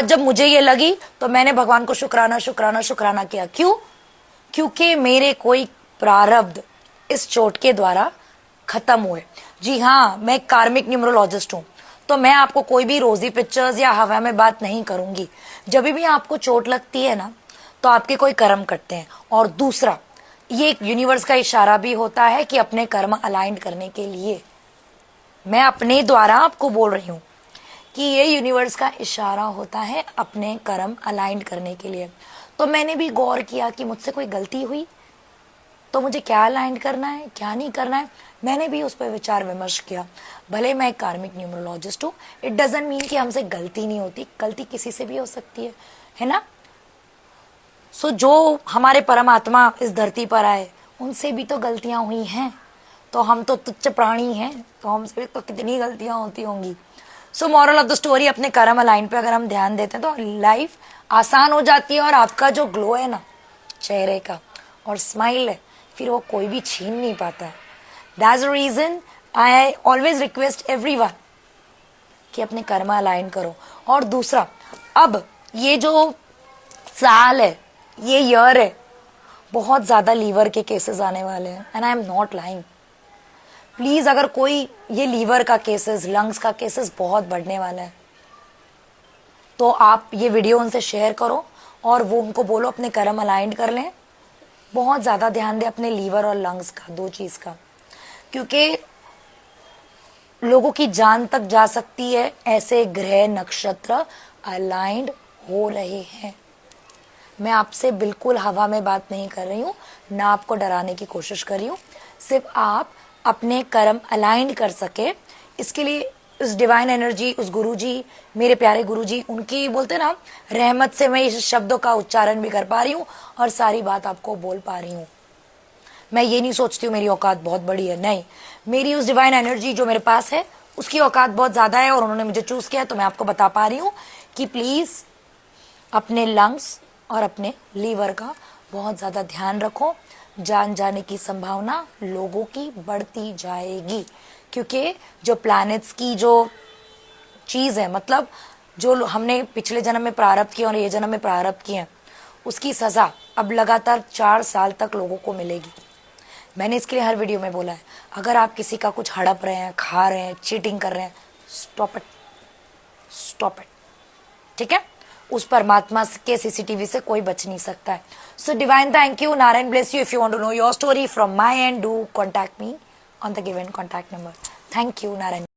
बात जब मुझे ये लगी तो मैंने भगवान को शुक्राना शुक्राना शुक्राना किया। क्यों? क्योंकि मेरे कोई प्रारब्ध इस चोट के द्वारा खत्म हुए। जी हाँ, मैं कार्मिक न्यूमरोलॉजिस्ट हूं, तो मैं आपको कोई भी रोजी पिक्चर्स या हवा में बात नहीं करूंगी। जब भी आपको चोट लगती है ना, तो आपके कोई कर्म कटते हैं। और दूसरा, ये एक यूनिवर्स का इशारा भी होता है कि अपने कर्म अलाइन करने के लिए मैं अपने द्वारा आपको बोल रही हूं कि ये यूनिवर्स का इशारा होता है अपने कर्म अलाइन करने के लिए। तो मैंने भी गौर किया कि मुझसे कोई गलती हुई तो मुझे क्या अलाइन करना है, क्या नहीं करना है। मैंने भी उस पर विचार विमर्श किया। भले मैं एक कार्मिक न्यूमरोलॉजिस्ट हूँ, इट डजंट मीन कि हमसे गलती नहीं होती। गलती किसी से भी हो सकती है ना। सो जो हमारे परमात्मा इस धरती पर आए, उनसे भी तो गलतियां हुई हैं। तो हम तो तुच्छ प्राणी हैं, तो हमसे भी तो कितनी गलतियां होती होंगी। So moral of the story, अपने कर्म अलाइन पे अगर हम ध्यान देते हैं तो लाइफ आसान हो जाती है। और आपका जो ग्लो है ना चेहरे का और स्माइल है, फिर वो कोई भी छीन नहीं पाता है। That's the reason I always request everyone कि अपने कर्म अलाइन करो। और दूसरा, अब ये जो साल है, ये ईयर है, बहुत ज्यादा लीवर के केसेस आने वाले हैं। And I am not lying. Please, अगर कोई ये लीवर का केसेस, लंग्स का केसेस बहुत बढ़ने वाला है, तो आप ये वीडियो उनसे शेयर करो और वो उनको बोलो अपने कर्म अलाइन कर लें। बहुत ज्यादा ध्यान दें अपने लीवर और लंग्स का, दो चीज का, क्योंकि लोगों की जान तक जा सकती है। ऐसे ग्रह नक्षत्र अलाइंड हो रहे हैं। मैं आपसे बिल्कुल हवा में बात नहीं कर रही हूँ, ना आपको डराने की कोशिश कर रही हूँ। सिर्फ आप अपने कर्म अलाइन कर सके, इसके लिए उस डिवाइन एनर्जी, उस गुरुजी, मेरे प्यारे गुरुजी, उनकी बोलते ना रहमत से मैं इस शब्दों का उच्चारण भी कर पा रही हूँ और सारी बात आपको बोल पा रही हूँ। मैं ये नहीं सोचती हूँ मेरी औकात बहुत बड़ी है, नहीं। मेरी उस डिवाइन एनर्जी जो मेरे पास है, उसकी औकात बहुत ज्यादा है और उन्होंने मुझे चूज किया। तो मैं आपको बता पा रही हूँ कि प्लीज अपने लंग्स और अपने लीवर का बहुत ज्यादा ध्यान रखो। जान जाने की संभावना लोगों की बढ़ती जाएगी, क्योंकि जो प्लैनेट्स की जो चीज है, मतलब जो हमने पिछले जन्म में प्रारब्ध किया और ये जन्म में प्रारब्ध किए, उसकी सजा अब लगातार 4 साल तक लोगों को मिलेगी। मैंने इसके लिए हर वीडियो में बोला है, अगर आप किसी का कुछ हड़प रहे हैं, खा रहे हैं, चीटिंग कर रहे हैं, स्टॉप इट, स्टॉप इट। ठीक है? उस परमात्मा के सीसीटीवी से कोई बच नहीं सकता है। So divine thank you, Narayan bless you. If you want to know your story from my end, do contact me on the given contact number. Thank you, Narayan.